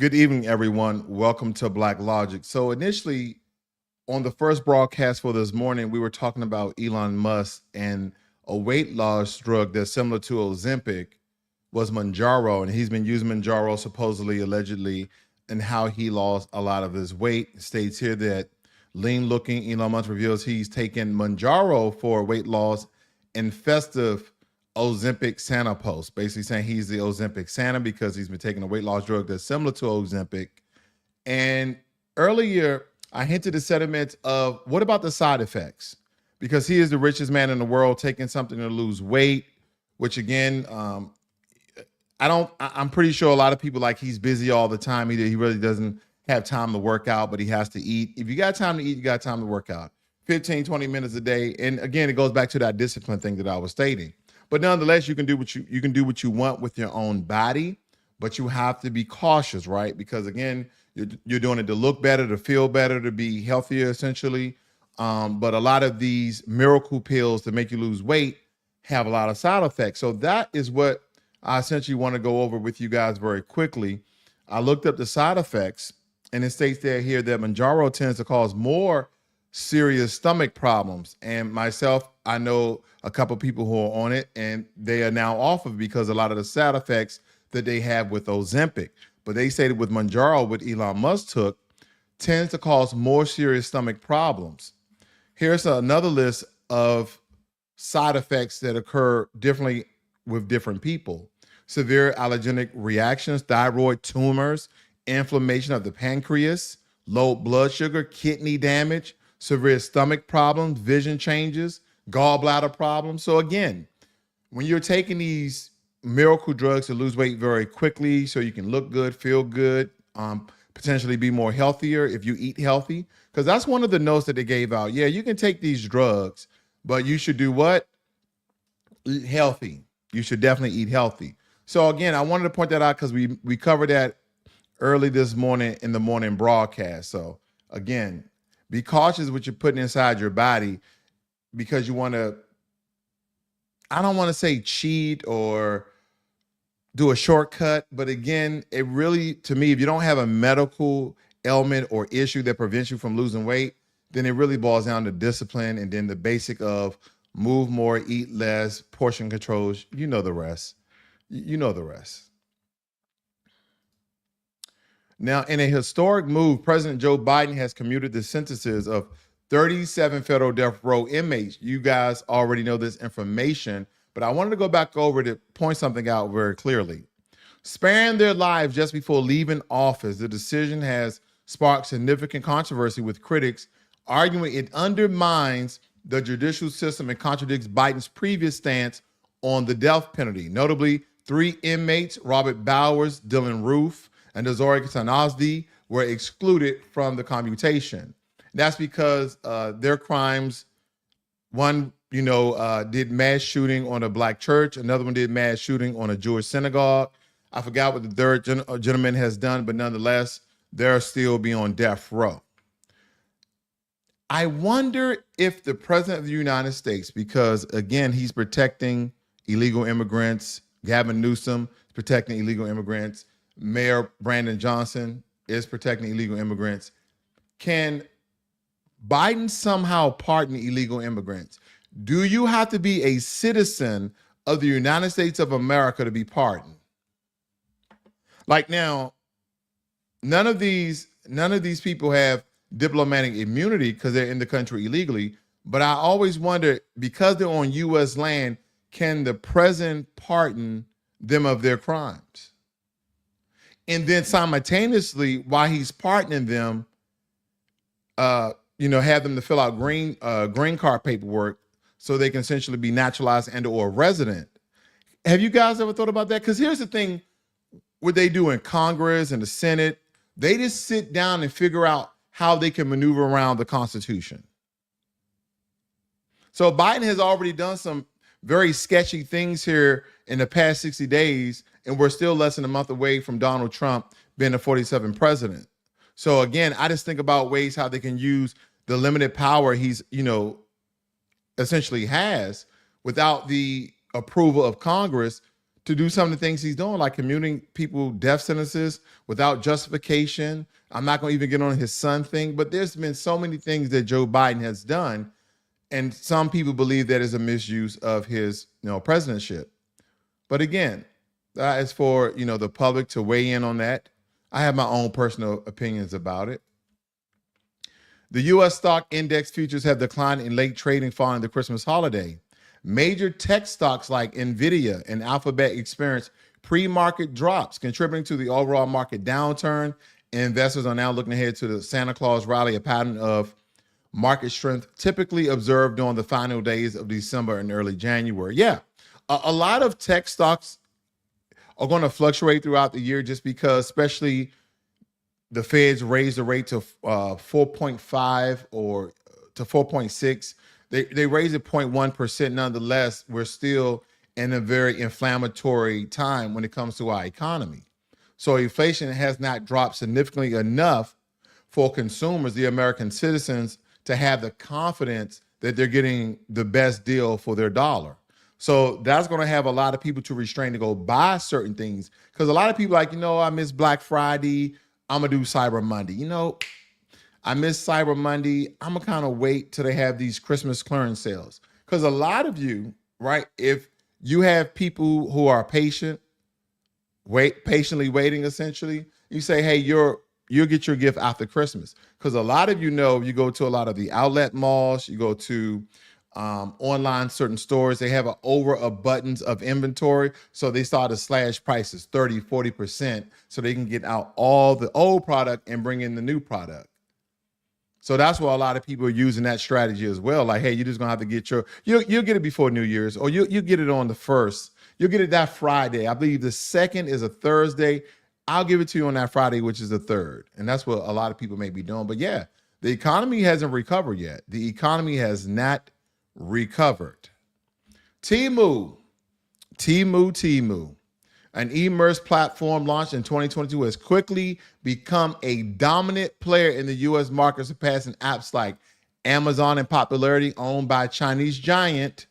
Good evening, everyone. Welcome to Black Logic. So initially, on the first broadcast for this morning, we were talking about Elon Musk and a weight loss drug that's similar to Ozempic was Manjaro, and he's been using Manjaro supposedly, allegedly, and how he lost a lot of his weight. It states here that lean-looking Elon Musk reveals he's taken Manjaro for weight loss and festive Ozempic Santa post, basically saying he's the Ozempic Santa because he's been taking a weight loss drug that's similar to Ozempic. And earlier, I hinted the sentiment of what about the side effects? Because he is the richest man in the world taking something to lose weight, which again, I'm pretty sure a lot of people like he's busy all the time. He really doesn't have time to work out, but he has to eat. If you got time to eat, you got time to work out. 15, 20 minutes a day. And again, it goes back to that discipline thing that I was stating. But nonetheless, you can do what you want with your own body, but you have to be cautious, right? Because again, you're doing it to look better, to feel better, to be healthier, essentially. But a lot of these miracle pills to make you lose weight have a lot of side effects. So that is what I essentially want to go over with you guys very quickly. I looked up the side effects, and it states there here that Manjaro tends to cause more serious stomach problems. And myself, I know a couple of people who are on it, and they are now off of it because a lot of the side effects that they have with Ozempic. But they say that with Manjaro, what Elon Musk took, tends to cause more serious stomach problems. Here's another list of side effects that occur differently with different people. Severe allergenic reactions, thyroid tumors, inflammation of the pancreas, low blood sugar, kidney damage, severe stomach problems, vision changes, gallbladder problems. So again, when you're taking these miracle drugs to lose weight very quickly so you can look good, feel good, potentially be more healthier if you eat healthy, because that's one of the notes that they gave out. Yeah, you can take these drugs, but you should do what? Eat healthy. You should definitely eat healthy. So again, I wanted to point that out because we covered that early this morning in the morning broadcast. So again, be cautious what you're putting inside your body because you want to, I don't want to say cheat or do a shortcut, but again, it really, to me, if you don't have a medical ailment or issue that prevents you from losing weight, then it really boils down to discipline and then the basic of move more, eat less, portion controls. You know the rest. You know the rest. Now, in a historic move, President Joe Biden has commuted the sentences of 37 federal death row inmates. You guys already know this information, but I wanted to go back over to point something out very clearly. Sparing their lives just before leaving office, the decision has sparked significant controversy with critics, arguing it undermines the judicial system and contradicts Biden's previous stance on the death penalty. Notably, 3 inmates, Robert Bowers, Dylan Roof, and Azori Tanazdi, were excluded from the commutation. That's because their crimes, one, did mass shooting on a black church. Another one did mass shooting on a Jewish synagogue. I forgot what the third gentleman has done, but nonetheless, they'll still be on death row. I wonder if the president of the United States, because again, he's protecting illegal immigrants, Gavin Newsom is protecting illegal immigrants, Mayor Brandon Johnson is protecting illegal immigrants. Can Biden somehow pardon illegal immigrants? Do you have to be a citizen of the United States of America to be pardoned? Like now, none of these people have diplomatic immunity because they're in the country illegally. But I always wonder, because they're on U.S. land, can the president pardon them of their crimes? And then simultaneously, while he's pardoning them, have them to fill out green card paperwork so they can essentially be naturalized and or a resident. Have you guys ever thought about that? Because here's the thing, what they do in Congress and the Senate, they just sit down and figure out how they can maneuver around the Constitution. So Biden has already done some very sketchy things here in the past 60 days, and we're still less than a month away from Donald Trump being the 47th president. So again, I just think about ways how they can use the limited power he's, essentially has without the approval of Congress to do some of the things he's doing, like commuting people death sentences without justification. I'm not going to even get on his son thing, but there's been so many things that Joe Biden has done, and some people believe that is a misuse of his, presidentship. But again, that is for the public to weigh in on that. I have my own personal opinions about it. The U.S. stock index futures have declined in late trading following the Christmas holiday. Major tech stocks like Nvidia and Alphabet experienced pre-market drops, contributing to the overall market downturn. Investors are now looking ahead to the Santa Claus rally, a pattern of market strength typically observed during the final days of December and early January. Yeah, a lot of tech stocks are going to fluctuate throughout the year just because, especially the Feds raised the rate to 4.5 or to 4.6. They raised it 0.1%. Nonetheless, we're still in a very inflammatory time when it comes to our economy. So inflation has not dropped significantly enough for consumers, the American citizens, to have the confidence that they're getting the best deal for their dollar. So that's going to have a lot of people to restrain to go buy certain things. Because a lot of people like, I miss Black Friday. I'm going to do Cyber Monday. I miss Cyber Monday. I'm going to kind of wait till they have these Christmas clearance sales. Because a lot of you, right, if you have people who are patiently waiting, essentially, you say, hey, you'll get your gift after Christmas. Because a lot of you go to a lot of the outlet malls, you go to online certain stores, they have an overabundance of inventory. So they start to slash prices 30, 40% so they can get out all the old product and bring in the new product. So that's why a lot of people are using that strategy as well. Like, hey, you're just gonna have to get you'll get it before New Year's, or you get it on the 1st. You'll get it that Friday. I believe the 2nd is a Thursday. I'll give it to you on that Friday, which is the 3rd. And that's what a lot of people may be doing. But yeah, the economy hasn't recovered yet. The economy has not recovered. Temu, an e-commerce platform launched in 2022, has quickly become a dominant player in the U.S. market, surpassing apps like Amazon in popularity. Owned by Chinese giant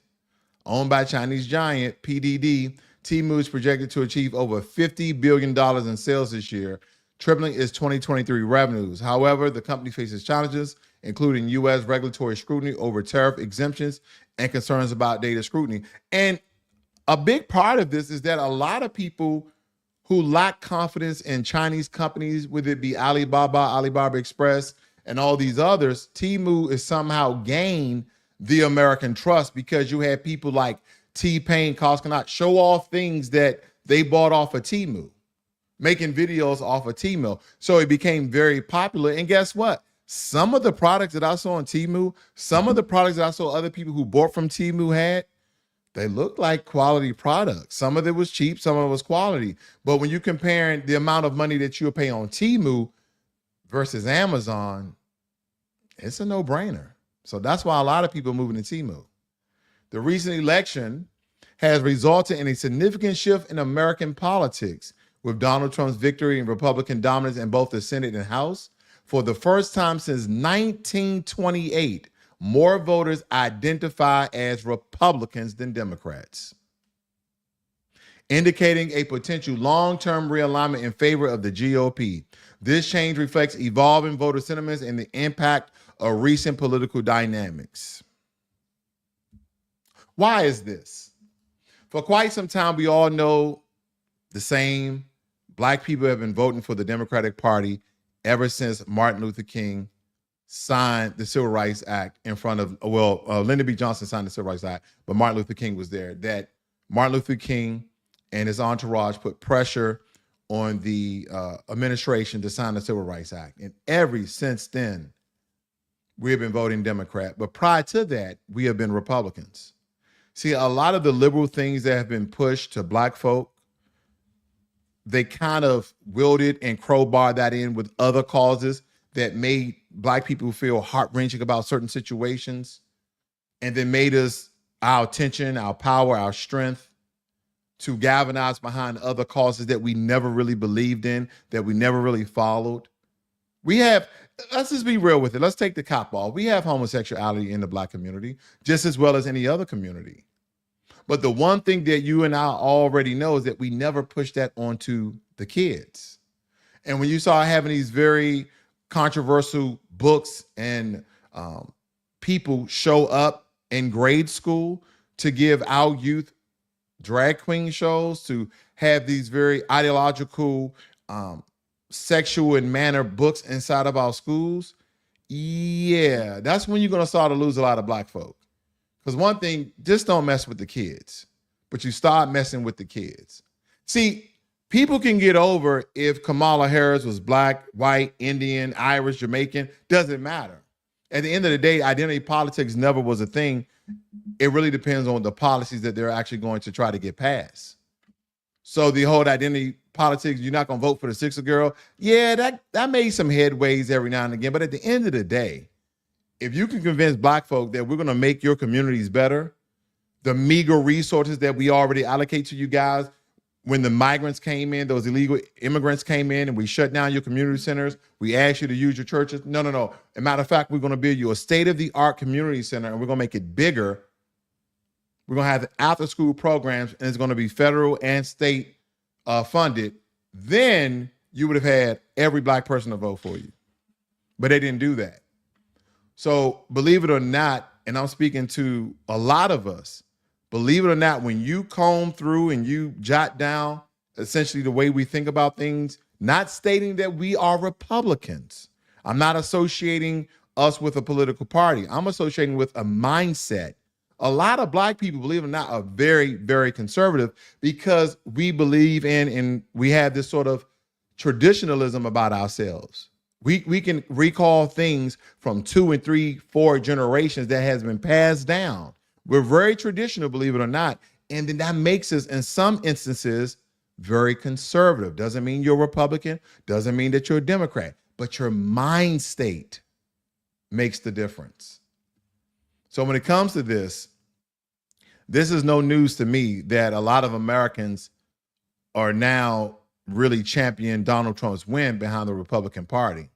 PDD. Temu is projected to achieve over $50 billion in sales this year, tripling its 2023 revenues. However, the company faces challenges, including U.S. regulatory scrutiny over tariff exemptions and concerns about data scrutiny. And a big part of this is that a lot of people who lack confidence in Chinese companies, whether it be Alibaba Express, and all these others, Temu is somehow gained the American trust because you had people like T-Pain, Costco show off things that they bought off of Temu, making videos off of Temu. So it became very popular. And guess what? Some of the products that I saw on Temu, some of the products that I saw other people who bought from Temu had, they looked like quality products. Some of it was cheap, some of it was quality. But when you're comparing the amount of money that you'll pay on Temu versus Amazon, it's a no-brainer. So that's why a lot of people are moving to Temu. The recent election has resulted in a significant shift in American politics, with Donald Trump's victory and Republican dominance in both the Senate and House. For the first time since 1928, more voters identify as Republicans than Democrats, indicating a potential long-term realignment in favor of the GOP. This change reflects evolving voter sentiments and the impact of recent political dynamics. Why is this? For quite some time, we all know the same. Black people have been voting for the Democratic Party ever since Martin Luther King signed the Civil Rights Act in front of, Lyndon B. Johnson signed the Civil Rights Act, but Martin Luther King was there. That Martin Luther King and his entourage put pressure on the administration to sign the Civil Rights Act. And since then, we have been voting Democrat. But prior to that, we have been Republicans. See, a lot of the liberal things that have been pushed to Black folk, they kind of wielded and crowbarred that in with other causes that made Black people feel heart-wrenching about certain situations, and then made us our attention, our power, our strength to galvanize behind other causes that we never really believed in, that we never really followed. Let's just be real with it. Let's take the cop off. We have homosexuality in the Black community just as well as any other community. But the one thing that you and I already know is that we never push that onto the kids. And when you start having these very controversial books and people show up in grade school to give our youth drag queen shows, to have these very ideological, sexual and manner books inside of our schools, yeah, that's when you're going to start to lose a lot of black folk. Because one thing, just don't mess with the kids, but you start messing with the kids. See, people can get over if Kamala Harris was black, white, Indian, Irish, Jamaican, doesn't matter. At the end of the day, identity politics never was a thing. It really depends on the policies that they're actually going to try to get passed. So the whole identity politics, you're not going to vote for the Sixer girl. Yeah, that made some headways every now and again. But at the end of the day, if you can convince black folk that we're going to make your communities better, the meager resources that we already allocate to you guys, when the migrants came in, those illegal immigrants came in and we shut down your community centers, we asked you to use your churches. No. As a matter of fact, we're going to build you a state-of-the-art community center and we're going to make it bigger. We're going to have after-school programs and it's going to be federal and state funded. Then you would have had every black person to vote for you. But they didn't do that. So believe it or not, and I'm speaking to a lot of us, believe it or not, when you comb through and you jot down essentially the way we think about things, not stating that we are Republicans. I'm not associating us with a political party. I'm associating with a mindset. A lot of black people, believe it or not, are very, very conservative because we believe in and we have this sort of traditionalism about ourselves. We can recall things from 2 and 3, 4 generations that has been passed down. We're very traditional, believe it or not. And then that makes us, in some instances, very conservative. Doesn't mean you're a Republican, doesn't mean that you're a Democrat, but your mind state makes the difference. So when it comes to this is no news to me that a lot of Americans are now really championing Donald Trump's win behind the Republican Party.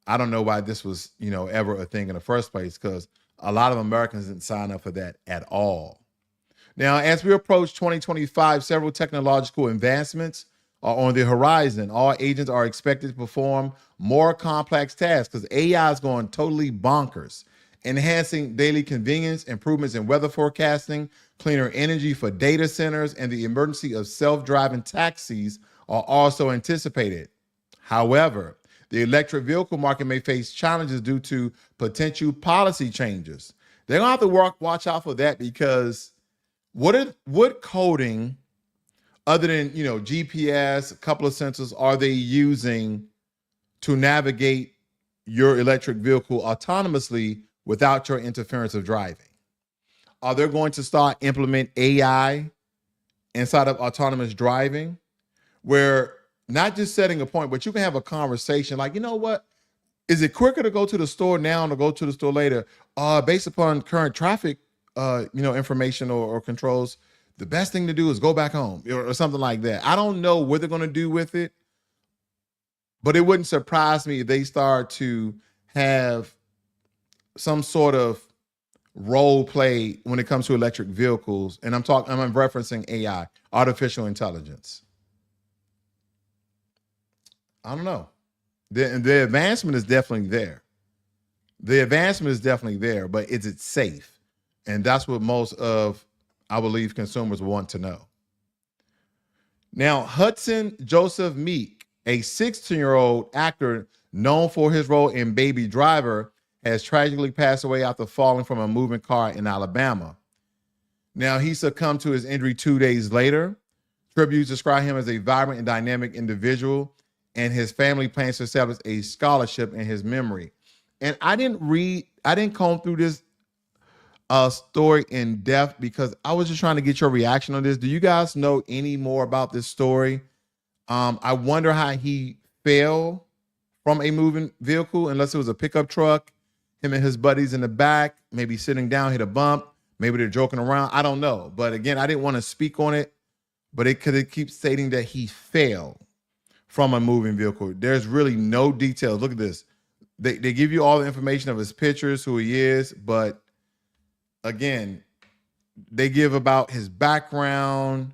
I don't know why this was, ever a thing in the first place, because a lot of Americans didn't sign up for that at all. Now, as we approach 2025, several technological advancements are on the horizon. All agents are expected to perform more complex tasks because AI is going totally bonkers, enhancing daily convenience, improvements in weather forecasting, cleaner energy for data centers, and the emergency of self-driving taxis are also anticipated. However, the electric vehicle market may face challenges due to potential policy changes. They're gonna have to watch out for that because what coding, other than GPS, a couple of sensors, are they using to navigate your electric vehicle autonomously without your interference of driving? Are they going to start implement AI inside of autonomous driving, where not just setting a point, but you can have a conversation like, you know what? Is it quicker to go to the store now or go to the store later? Based upon current traffic, information or controls, the best thing to do is go back home or something like that. I don't know what they're going to do with it, but it wouldn't surprise me if they start to have some sort of role play when it comes to electric vehicles. And I'm referencing AI, artificial intelligence. I don't know. The advancement is definitely there. But is it safe? And that's what most of, I believe, consumers want to know. Now, Hudson Joseph Meek, a 16-year-old actor known for his role in Baby Driver, has tragically passed away after falling from a moving car in Alabama. Now, he succumbed to his injury 2 days later. Tributes describe him as a vibrant and dynamic individual, and his family plans to establish a scholarship in his memory. And I didn't comb through this story in depth because I was just trying to get your reaction on this. Do you guys know any more about this story? I wonder how he fell from a moving vehicle, unless it was a pickup truck, him and his buddies in the back, maybe sitting down, hit a bump, maybe they're joking around. I don't know. But again, I didn't want to speak on it, but it keeps stating that he fell from a moving vehicle. There's really no details. Look at this. They give you all the information of his pictures, who he is, but again, They give about his background.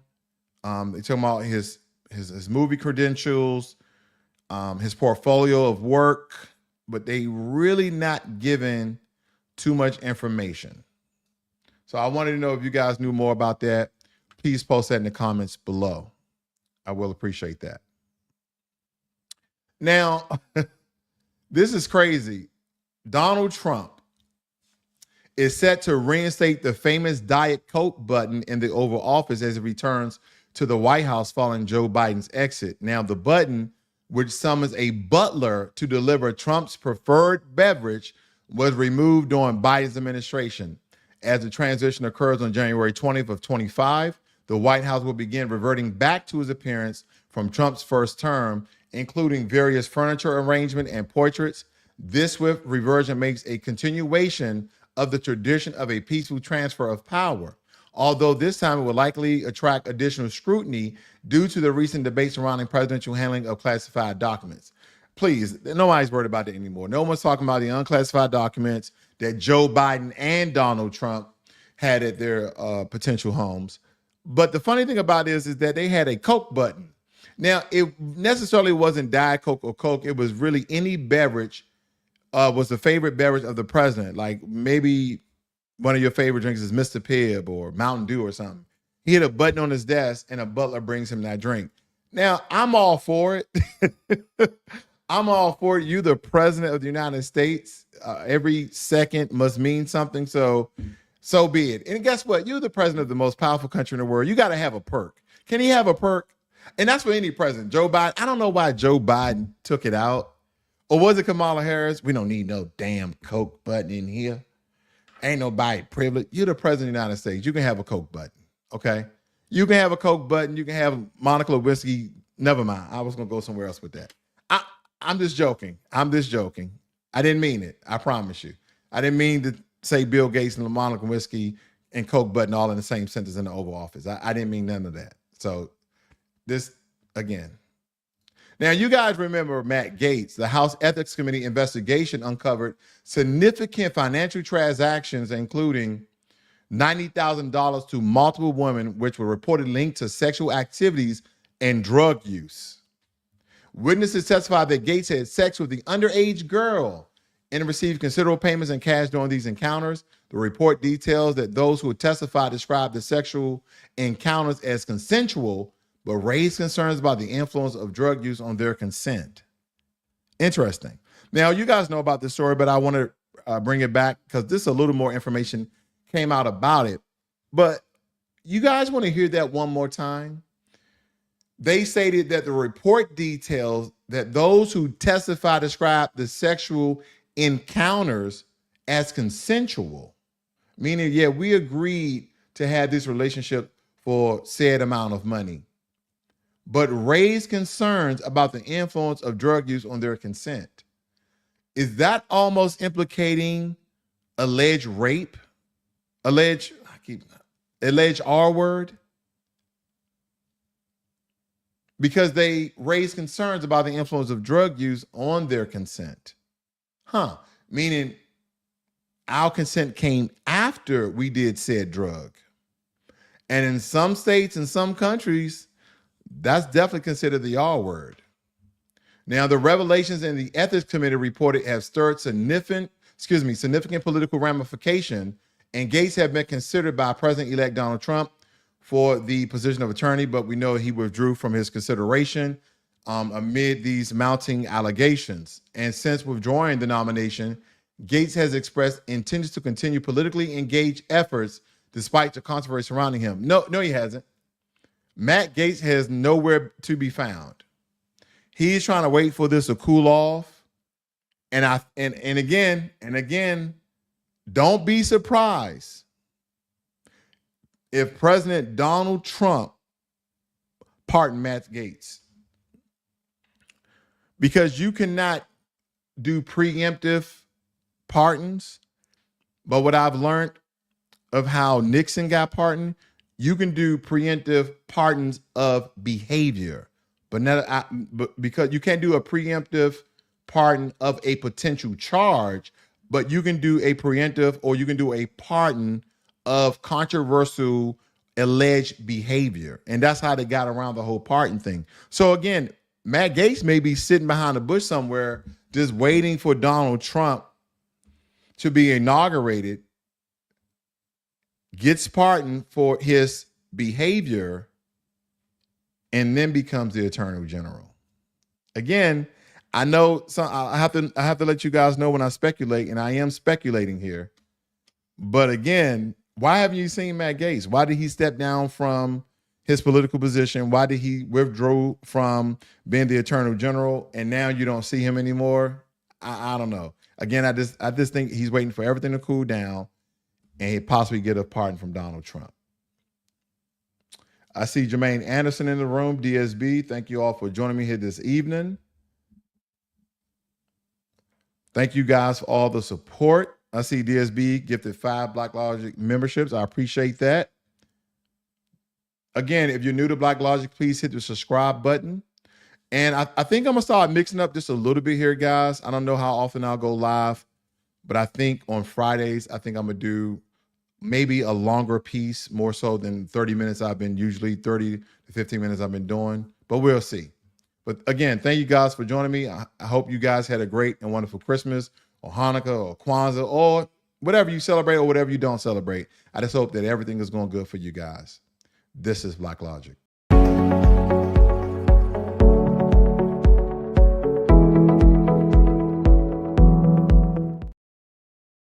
They talk about his movie credentials, his portfolio of work, but they really not giving too much information. So I wanted to know if you guys knew more about that. Please post that in the comments below. I will appreciate that. Now, this is crazy. Donald Trump is set to reinstate the famous Diet Coke button in the Oval Office as it returns to the White House following Joe Biden's exit. Now, the button, which summons a butler to deliver Trump's preferred beverage, was removed during Biden's administration. As the transition occurs on January 20th of 25, the White House will begin reverting back to his appearance from Trump's first term, including various furniture arrangement and portraits. This swift reversion makes a continuation of the tradition of a peaceful transfer of power, although this time it will likely attract additional scrutiny due to the recent debate surrounding presidential handling of classified documents. Please, nobody's worried about it anymore. No one's talking about the unclassified documents that Joe Biden and Donald Trump had at their potential homes. But the funny thing about this is that they had a Coke button. Now, it necessarily wasn't Diet Coke or Coke. It was really any beverage was the favorite beverage of the president. Like maybe one of your favorite drinks is Mr. Pibb or Mountain Dew or something. He had a button on his desk and a butler brings him that drink. Now, I'm all for it. I'm all for it. You're the president of the United States. Every second must mean something. So be it. And guess what? You're the president of the most powerful country in the world. You got to have a perk. Can he have a perk? And that's for any president. Joe Biden, I don't know why Joe Biden took it out. Or was it Kamala Harris? We don't need no damn Coke button in here. Ain't nobody privileged. You're the president of the United States. You can have a Coke button, okay? You can have a Coke button. You can have Monocle whiskey. Never mind. I was going to go somewhere else with that. I'm just joking. I'm just joking. I didn't mean it. I promise you. I didn't mean to say Bill Gates and Monocle whiskey and Coke button all in the same sentence in the Oval Office. I didn't mean none of that. So this, again. Now, you guys remember Matt Gaetz. The House Ethics Committee investigation uncovered significant financial transactions, including $90,000 to multiple women, which were reportedly linked to sexual activities and drug use. Witnesses testified that Gaetz had sex with the underage girl and received considerable payments in cash during these encounters. The report details that those who testified described the sexual encounters as consensual, but raised concerns about the influence of drug use on their consent. Interesting. Now, you guys know about this story, but I want to bring it back because this is a little more information came out about it. But you guys want to hear that one more time? They stated that the report details that those who testify described the sexual encounters as consensual, meaning, yeah, we agreed to have this relationship for said amount of money, but raised concerns about the influence of drug use on their consent. Is that almost implicating alleged rape? Alleged R word? Because they raised concerns about the influence of drug use on their consent. Meaning our consent came after we did said drug. And in some states and some countries, that's definitely considered the R word. Now, the revelations in the Ethics Committee reported have stirred significant political ramification, and Gaetz have been considered by President-elect Donald Trump for the position of attorney, but we know he withdrew from his consideration amid these mounting allegations. And since withdrawing the nomination, Gaetz has expressed intentions to continue politically engaged efforts despite the controversy surrounding him. No, he hasn't. Matt Gaetz has nowhere to be found. He's trying to wait for this to cool off. And again, don't be surprised if President Donald Trump pardoned Matt Gaetz. Because you cannot do preemptive pardons. But what I've learned of how Nixon got pardoned, you can do preemptive pardons of behavior, but because you can't do a preemptive pardon of a potential charge, but you can do a preemptive or you can do a pardon of controversial alleged behavior. And that's how they got around the whole pardon thing. So again, Matt Gaetz may be sitting behind a bush somewhere just waiting for Donald Trump to be inaugurated, gets pardoned for his behavior, and then becomes the Attorney General. Again, I know I have to let you guys know when I speculate, and I am speculating here. But again, why haven't you seen Matt Gaetz? Why did he step down from his political position? Why did he withdraw from being the Attorney General, and now you don't see him anymore? I don't know. Again, I just think he's waiting for everything to cool down and he possibly get a pardon from Donald Trump. I see Jermaine Anderson in the room, DSB. Thank you all for joining me here this evening. Thank you guys for all the support. I see DSB gifted 5 Black Logic memberships. I appreciate that. Again, if you're new to Black Logic, please hit the subscribe button. And I think I'm going to start mixing up just a little bit here, guys. I don't know how often I'll go live, but I think on Fridays, I think I'm going to do maybe a longer piece, more so than 30 minutes I've been usually 30 to 15 minutes I've been doing, but we'll see. But again, thank you guys for joining me. I hope you guys had a great and wonderful Christmas or Hanukkah or Kwanzaa or whatever you celebrate or whatever you don't celebrate. I just hope that everything is going good for you guys. This is Black Logic.